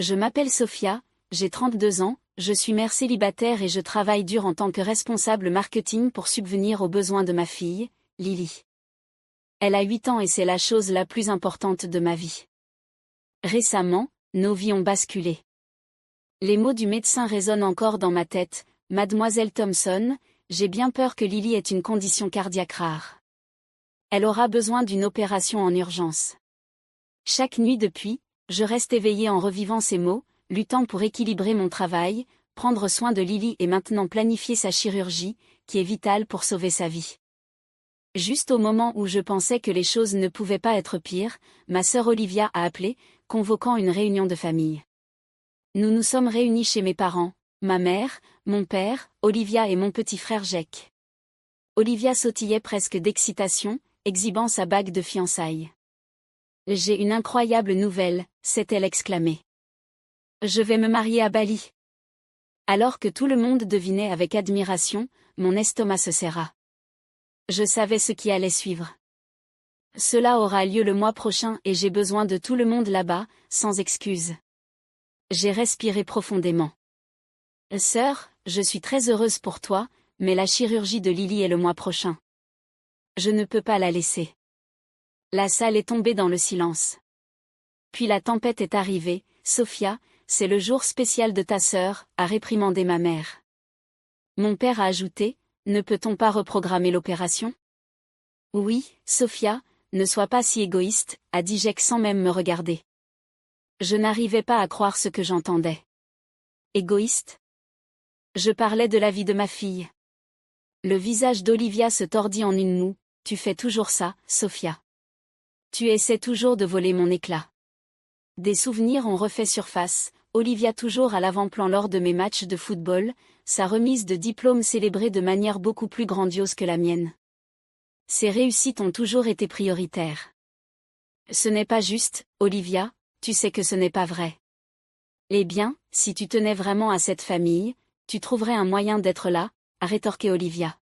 Je m'appelle Sophia, j'ai 32 ans, je suis mère célibataire et je travaille dur en tant que responsable marketing pour subvenir aux besoins de ma fille, Lily. Elle a 8 ans et c'est la chose la plus importante de ma vie. Récemment, nos vies ont basculé. Les mots du médecin résonnent encore dans ma tête, Mademoiselle Thompson, j'ai bien peur que Lily ait une condition cardiaque rare. Elle aura besoin d'une opération en urgence. Chaque nuit depuis, je reste éveillée en revivant ces mots, luttant pour équilibrer mon travail, prendre soin de Lily et maintenant planifier sa chirurgie, qui est vitale pour sauver sa vie. Juste au moment où je pensais que les choses ne pouvaient pas être pires, ma sœur Olivia a appelé, convoquant une réunion de famille. Nous nous sommes réunis chez mes parents, ma mère, mon père, Olivia et mon petit frère Jake. Olivia sautillait presque d'excitation, exhibant sa bague de fiançailles. « J'ai une incroyable nouvelle », s'est-elle exclamée. « Je vais me marier à Bali. » Alors que tout le monde devinait avec admiration, mon estomac se serra. Je savais ce qui allait suivre. Cela aura lieu le mois prochain et j'ai besoin de tout le monde là-bas, sans excuse. J'ai respiré profondément. Sœur, je suis très heureuse pour toi, mais la chirurgie de Lily est le mois prochain. Je ne peux pas la laisser. La salle est tombée dans le silence. Puis la tempête est arrivée, Sophia, c'est le jour spécial de ta sœur, a réprimandé ma mère. Mon père a ajouté, ne peut-on pas reprogrammer l'opération? Oui, Sophia, ne sois pas si égoïste, a dit Jake sans même me regarder. Je n'arrivais pas à croire ce que j'entendais. Égoïste? Je parlais de la vie de ma fille. Le visage d'Olivia se tordit en une moue. Tu fais toujours ça, Sophia. Tu essaies toujours de voler mon éclat. Des souvenirs ont refait surface, Olivia toujours à l'avant-plan lors de mes matchs de football, sa remise de diplôme célébrée de manière beaucoup plus grandiose que la mienne. Ses réussites ont toujours été prioritaires. Ce n'est pas juste, Olivia, tu sais que ce n'est pas vrai. Eh bien, si tu tenais vraiment à cette famille, tu trouverais un moyen d'être là, a rétorqué Olivia.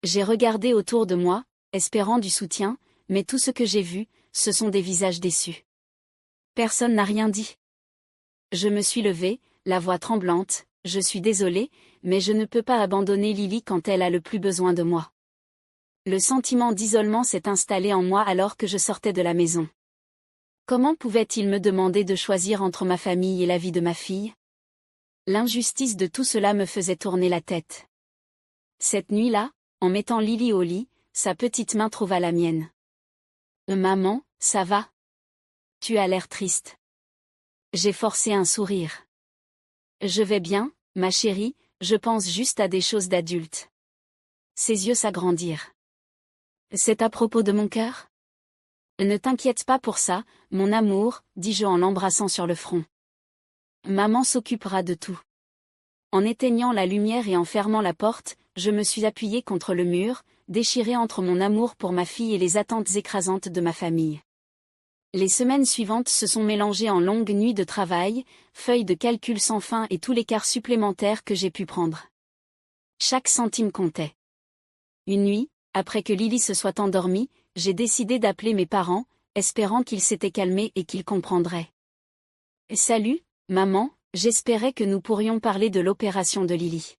J'ai regardé autour de moi, espérant du soutien, mais tout ce que j'ai vu, ce sont des visages déçus. Personne n'a rien dit. Je me suis levée, la voix tremblante, je suis désolée, mais je ne peux pas abandonner Lily quand elle a le plus besoin de moi. Le sentiment d'isolement s'est installé en moi alors que je sortais de la maison. Comment pouvait-il me demander de choisir entre ma famille et la vie de ma fille? L'injustice de tout cela me faisait tourner la tête. Cette nuit-là, en mettant Lily au lit, sa petite main trouva la mienne. Maman, ça va? Tu as l'air triste. J'ai forcé un sourire. Je vais bien, ma chérie, je pense juste à des choses d'adulte. Ses yeux s'agrandirent. C'est à propos de mon cœur? Ne t'inquiète pas pour ça, mon amour, dis-je en l'embrassant sur le front. Maman s'occupera de tout. En éteignant la lumière et en fermant la porte, je me suis appuyée contre le mur, déchirée entre mon amour pour ma fille et les attentes écrasantes de ma famille. Les semaines suivantes se sont mélangées en longues nuits de travail, feuilles de calcul sans fin et tout l'écart supplémentaire que j'ai pu prendre. Chaque centime comptait. Une nuit, après que Lily se soit endormie, j'ai décidé d'appeler mes parents, espérant qu'ils s'étaient calmés et qu'ils comprendraient. « Salut, maman, j'espérais que nous pourrions parler de l'opération de Lily. »«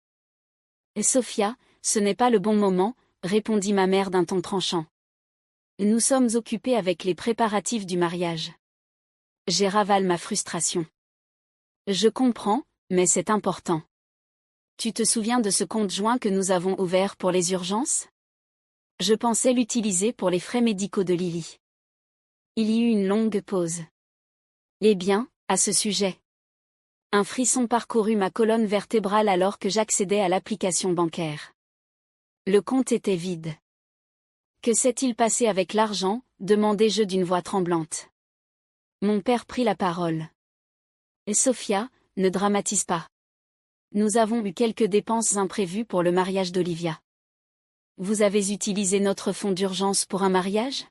Sophia, ce n'est pas le bon moment, » répondit ma mère d'un ton tranchant. « Nous sommes occupés avec les préparatifs du mariage. » J'ai ravalé ma frustration. « Je comprends, mais c'est important. Tu te souviens de ce compte joint que nous avons ouvert pour les urgences? Je pensais l'utiliser pour les frais médicaux de Lily. » Il y eut une longue pause. « Eh bien, à ce sujet. » Un frisson parcourut ma colonne vertébrale alors que j'accédais à l'application bancaire. Le compte était vide. « Que s'est-il passé avec l'argent ?» demandai-je d'une voix tremblante. Mon père prit la parole. « Sophia, ne dramatise pas. Nous avons eu quelques dépenses imprévues pour le mariage d'Olivia. » « Vous avez utilisé notre fonds d'urgence pour un mariage ?»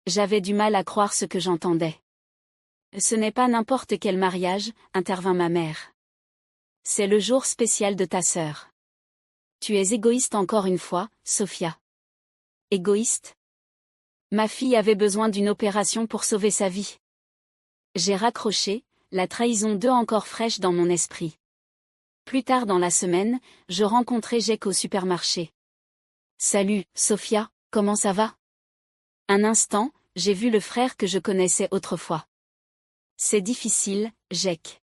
J'avais du mal à croire ce que j'entendais. « Ce n'est pas n'importe quel mariage, » intervint ma mère. « C'est le jour spécial de ta sœur. Tu es égoïste encore une fois, Sophia. » Égoïste? Ma fille avait besoin d'une opération pour sauver sa vie. J'ai raccroché, la trahison d'eux encore fraîche dans mon esprit. Plus tard dans la semaine, je rencontrai Jake au supermarché. « Salut, Sophia, comment ça va ?» Un instant, j'ai vu le frère que je connaissais autrefois. « C'est difficile, Jake.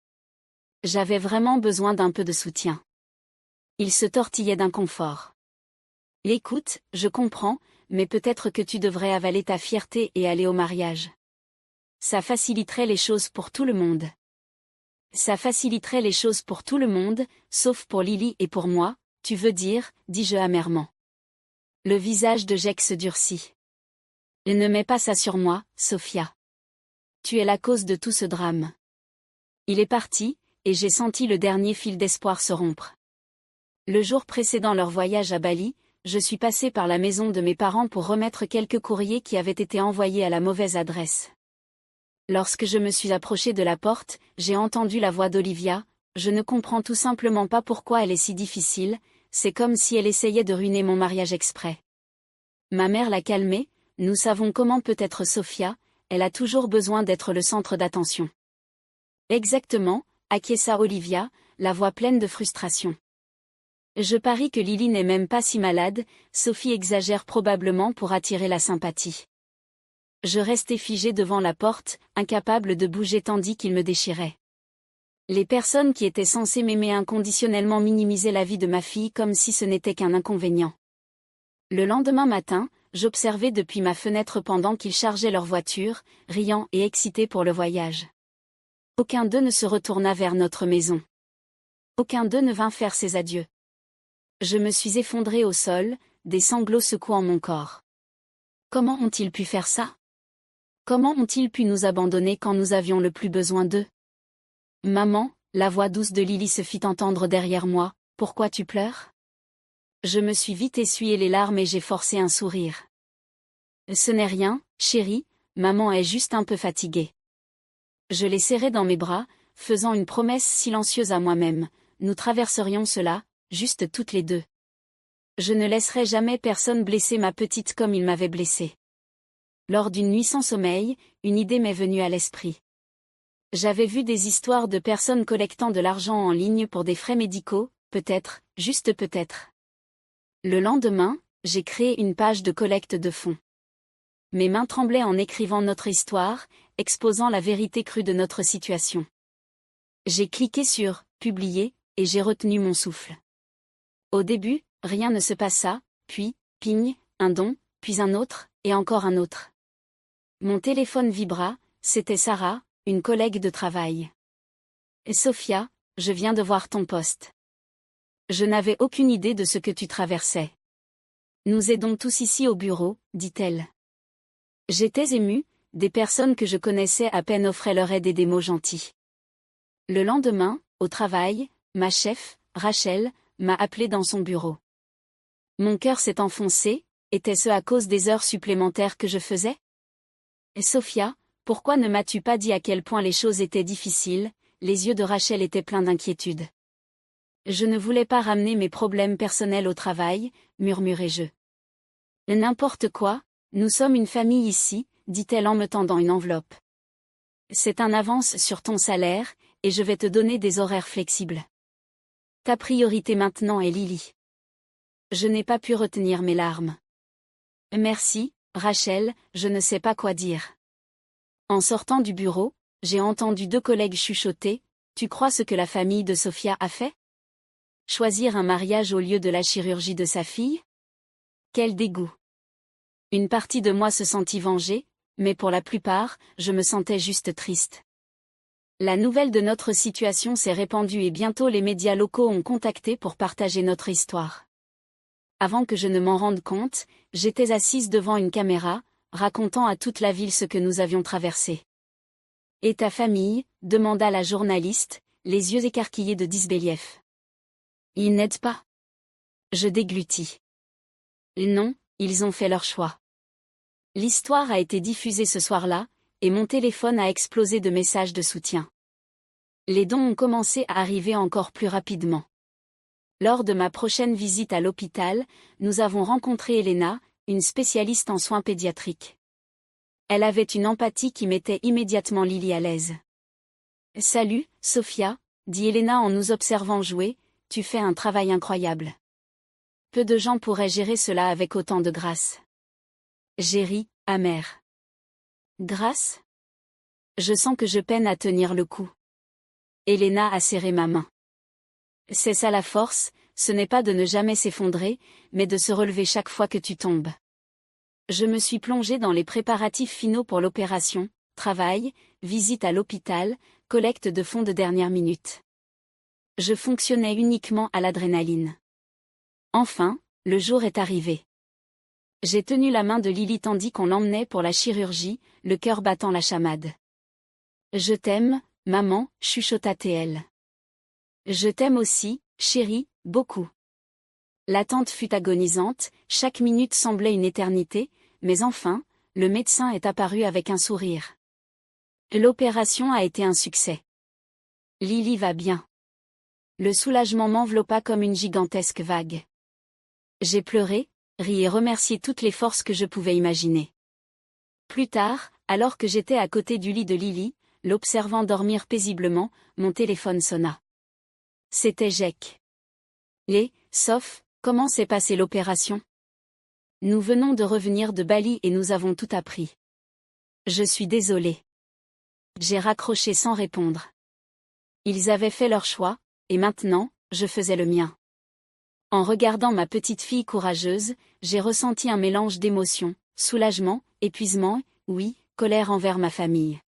J'avais vraiment besoin d'un peu de soutien. » Il se tortillait d'inconfort. « Écoute, je comprends, mais peut-être que tu devrais avaler ta fierté et aller au mariage. Ça faciliterait les choses pour tout le monde. » Ça faciliterait les choses pour tout le monde, sauf pour Lily et pour moi, tu veux dire, dis-je amèrement. Le visage de Jake se durcit. Ne mets pas ça sur moi, Sophia. Tu es la cause de tout ce drame. Il est parti, et j'ai senti le dernier fil d'espoir se rompre. Le jour précédant leur voyage à Bali, je suis passée par la maison de mes parents pour remettre quelques courriers qui avaient été envoyés à la mauvaise adresse. Lorsque je me suis approchée de la porte, j'ai entendu la voix d'Olivia. Je ne comprends tout simplement pas pourquoi elle est si difficile, c'est comme si elle essayait de ruiner mon mariage exprès. Ma mère l'a calmée, nous savons comment peut être Sophia, elle a toujours besoin d'être le centre d'attention. Exactement, acquiesça Olivia, la voix pleine de frustration. Je parie que Lily n'est même pas si malade, Sophie exagère probablement pour attirer la sympathie. Je restais figée devant la porte, incapable de bouger tandis qu'il me déchirait. Les personnes qui étaient censées m'aimer inconditionnellement minimisaient la vie de ma fille comme si ce n'était qu'un inconvénient. Le lendemain matin, j'observais depuis ma fenêtre pendant qu'ils chargeaient leur voiture, riant et excités pour le voyage. Aucun d'eux ne se retourna vers notre maison. Aucun d'eux ne vint faire ses adieux. Je me suis effondrée au sol, des sanglots secouant mon corps. Comment ont-ils pu faire ça ? Comment ont-ils pu nous abandonner quand nous avions le plus besoin d'eux ? Maman, la voix douce de Lily se fit entendre derrière moi, pourquoi tu pleures ? Je me suis vite essuyé les larmes et j'ai forcé un sourire. Ce n'est rien, chérie, maman est juste un peu fatiguée. Je l'ai serrée dans mes bras, faisant une promesse silencieuse à moi-même, nous traverserions cela, juste toutes les deux. Je ne laisserai jamais personne blesser ma petite comme il m'avait blessée. Lors d'une nuit sans sommeil, une idée m'est venue à l'esprit. J'avais vu des histoires de personnes collectant de l'argent en ligne pour des frais médicaux, peut-être, juste peut-être. Le lendemain, j'ai créé une page de collecte de fonds. Mes mains tremblaient en écrivant notre histoire, exposant la vérité crue de notre situation. J'ai cliqué sur « Publier » et j'ai retenu mon souffle. Au début, rien ne se passa, puis, ping, un don, puis un autre, et encore un autre. Mon téléphone vibra, c'était Sarah, une collègue de travail. « Sophia, je viens de voir ton post. Je n'avais aucune idée de ce que tu traversais. Nous aidons tous ici au bureau, dit-elle. » J'étais émue, des personnes que je connaissais à peine offraient leur aide et des mots gentils. Le lendemain, au travail, ma chef, Rachel, m'a appelée dans son bureau. Mon cœur s'est enfoncé, était-ce à cause des heures supplémentaires que je faisais ? « Sophia, pourquoi ne m'as-tu pas dit à quel point les choses étaient difficiles ?» Les yeux de Rachel étaient pleins d'inquiétude. « Je ne voulais pas ramener mes problèmes personnels au travail, murmurai-je. »« N'importe quoi, nous sommes une famille ici, dit-elle en me tendant une enveloppe. C'est un avance sur ton salaire, et je vais te donner des horaires flexibles. Ta priorité maintenant est Lily. » Je n'ai pas pu retenir mes larmes. Merci, Rachel, je ne sais pas quoi dire. En sortant du bureau, j'ai entendu deux collègues chuchoter, « Tu crois ce que la famille de Sophia a fait ? Choisir un mariage au lieu de la chirurgie de sa fille ? Quel dégoût !» Une partie de moi se sentit vengée, mais pour la plupart, je me sentais juste triste. La nouvelle de notre situation s'est répandue et bientôt les médias locaux ont contacté pour partager notre histoire. Avant que je ne m'en rende compte, j'étais assise devant une caméra, racontant à toute la ville ce que nous avions traversé. « Et ta famille ?» demanda la journaliste, les yeux écarquillés de disbelief. « Ils n'aident pas. » Je déglutis. « Non, ils ont fait leur choix. » L'histoire a été diffusée ce soir-là, et mon téléphone a explosé de messages de soutien. Les dons ont commencé à arriver encore plus rapidement. Lors de ma prochaine visite à l'hôpital, nous avons rencontré Elena, une spécialiste en soins pédiatriques. Elle avait une empathie qui mettait immédiatement Lily à l'aise. Salut, Sophia, dit Elena en nous observant jouer, tu fais un travail incroyable. Peu de gens pourraient gérer cela avec autant de grâce. J'ai ri, amer. Grâce? Je sens que je peine à tenir le coup. Elena a serré ma main. C'est ça la force, ce n'est pas de ne jamais s'effondrer, mais de se relever chaque fois que tu tombes. Je me suis plongée dans les préparatifs finaux pour l'opération, travail, visite à l'hôpital, collecte de fonds de dernière minute. Je fonctionnais uniquement à l'adrénaline. Enfin, le jour est arrivé. J'ai tenu la main de Lily tandis qu'on l'emmenait pour la chirurgie, le cœur battant la chamade. Je t'aime, maman, chuchota-t-elle. Je t'aime aussi, chérie, beaucoup. L'attente fut agonisante, chaque minute semblait une éternité, mais enfin, le médecin est apparu avec un sourire. L'opération a été un succès. Lily va bien. Le soulagement m'enveloppa comme une gigantesque vague. J'ai pleuré, ri et remercié toutes les forces que je pouvais imaginer. Plus tard, alors que j'étais à côté du lit de Lily, l'observant dormir paisiblement, mon téléphone sonna. C'était Jack. Sauf, comment s'est passée l'opération? Nous venons de revenir de Bali et nous avons tout appris. Je suis désolée. J'ai raccroché sans répondre. Ils avaient fait leur choix, et maintenant, je faisais le mien. En regardant ma petite fille courageuse, j'ai ressenti un mélange d'émotions, soulagement, épuisement, oui, colère envers ma famille.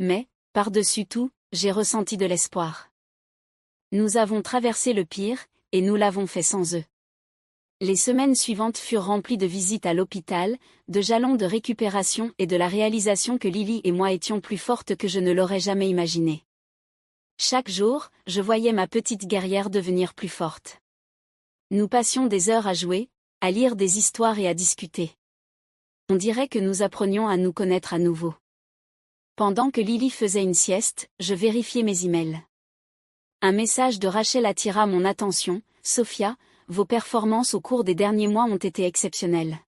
Mais, par-dessus tout, j'ai ressenti de l'espoir. Nous avons traversé le pire, et nous l'avons fait sans eux. Les semaines suivantes furent remplies de visites à l'hôpital, de jalons de récupération et de la réalisation que Lily et moi étions plus fortes que je ne l'aurais jamais imaginé. Chaque jour, je voyais ma petite guerrière devenir plus forte. Nous passions des heures à jouer, à lire des histoires et à discuter. On dirait que nous apprenions à nous connaître à nouveau. Pendant que Lily faisait une sieste, je vérifiais mes emails. Un message de Rachel attira mon attention. Sophia, vos performances au cours des derniers mois ont été exceptionnelles.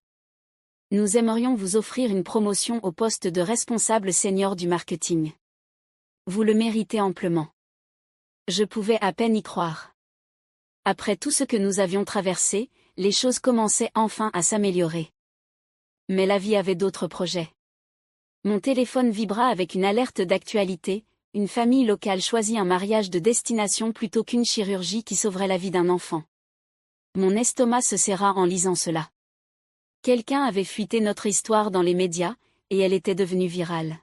Nous aimerions vous offrir une promotion au poste de responsable senior du marketing. Vous le méritez amplement. Je pouvais à peine y croire. Après tout ce que nous avions traversé, les choses commençaient enfin à s'améliorer. Mais la vie avait d'autres projets. Mon téléphone vibra avec une alerte d'actualité. Une famille locale choisit un mariage de destination plutôt qu'une chirurgie qui sauverait la vie d'un enfant. Mon estomac se serra en lisant cela. Quelqu'un avait fuité notre histoire dans les médias, et elle était devenue virale.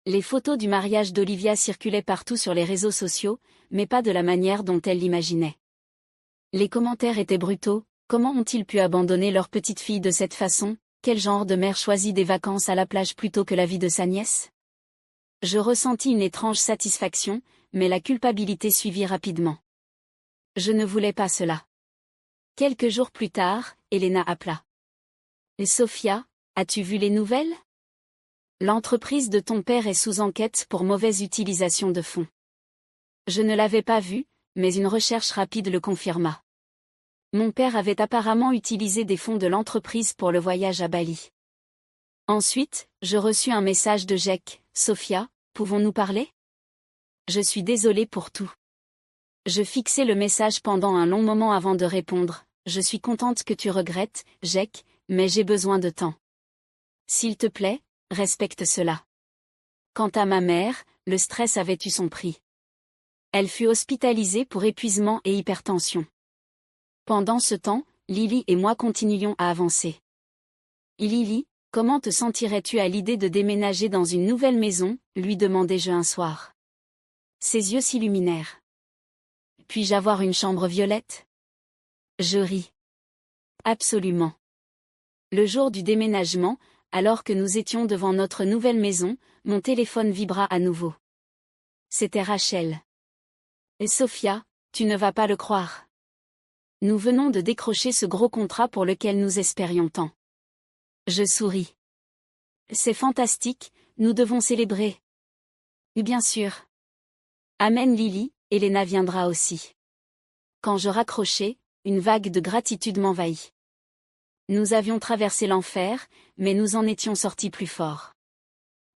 Les photos du mariage d'Olivia circulaient partout sur les réseaux sociaux, mais pas de la manière dont elle l'imaginait. Les commentaires étaient brutaux. Comment ont-ils pu abandonner leur petite fille de cette façon? Quel genre de mère choisit des vacances à la plage plutôt que la vie de sa nièce? Je ressentis une étrange satisfaction, mais la culpabilité suivit rapidement. Je ne voulais pas cela. Quelques jours plus tard, Elena appela. « Sophia, as-tu vu les nouvelles? L'entreprise de ton père est sous enquête pour mauvaise utilisation de fonds. » Je ne l'avais pas vu, mais une recherche rapide le confirma. Mon père avait apparemment utilisé des fonds de l'entreprise pour le voyage à Bali. Ensuite, je reçus un message de Jack. « Sophia, pouvons-nous parler? Je suis désolée pour tout. » Je fixai le message pendant un long moment avant de répondre. « Je suis contente que tu regrettes, Jack, mais j'ai besoin de temps. S'il te plaît, respecte cela. » Quant à ma mère, le stress avait eu son prix. Elle fut hospitalisée pour épuisement et hypertension. Pendant ce temps, Lily et moi continuions à avancer. « Lily, comment te sentirais-tu à l'idée de déménager dans une nouvelle maison ?» lui demandai-je un soir. Ses yeux s'illuminèrent. « Puis-je avoir une chambre violette ?» Je ris. Absolument. Le jour du déménagement, alors que nous étions devant notre nouvelle maison, mon téléphone vibra à nouveau. C'était Rachel. « Et Sophia, tu ne vas pas le croire. Nous venons de décrocher ce gros contrat pour lequel nous espérions tant. » Je souris. « C'est fantastique, nous devons célébrer. » Bien sûr. Amen Lily, Elena viendra aussi. Quand je raccrochai, une vague de gratitude m'envahit. Nous avions traversé l'enfer, mais nous en étions sortis plus forts.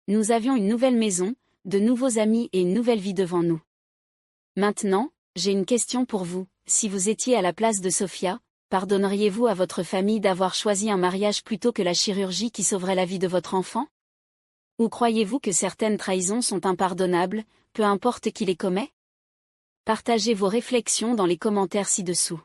Nous avions une nouvelle maison, de nouveaux amis et une nouvelle vie devant nous. Maintenant, j'ai une question pour vous. Si vous étiez à la place de Sophia, pardonneriez-vous à votre famille d'avoir choisi un mariage plutôt que la chirurgie qui sauverait la vie de votre enfant? Ou croyez-vous que certaines trahisons sont impardonnables, peu importe qui les commet? Partagez vos réflexions dans les commentaires ci-dessous.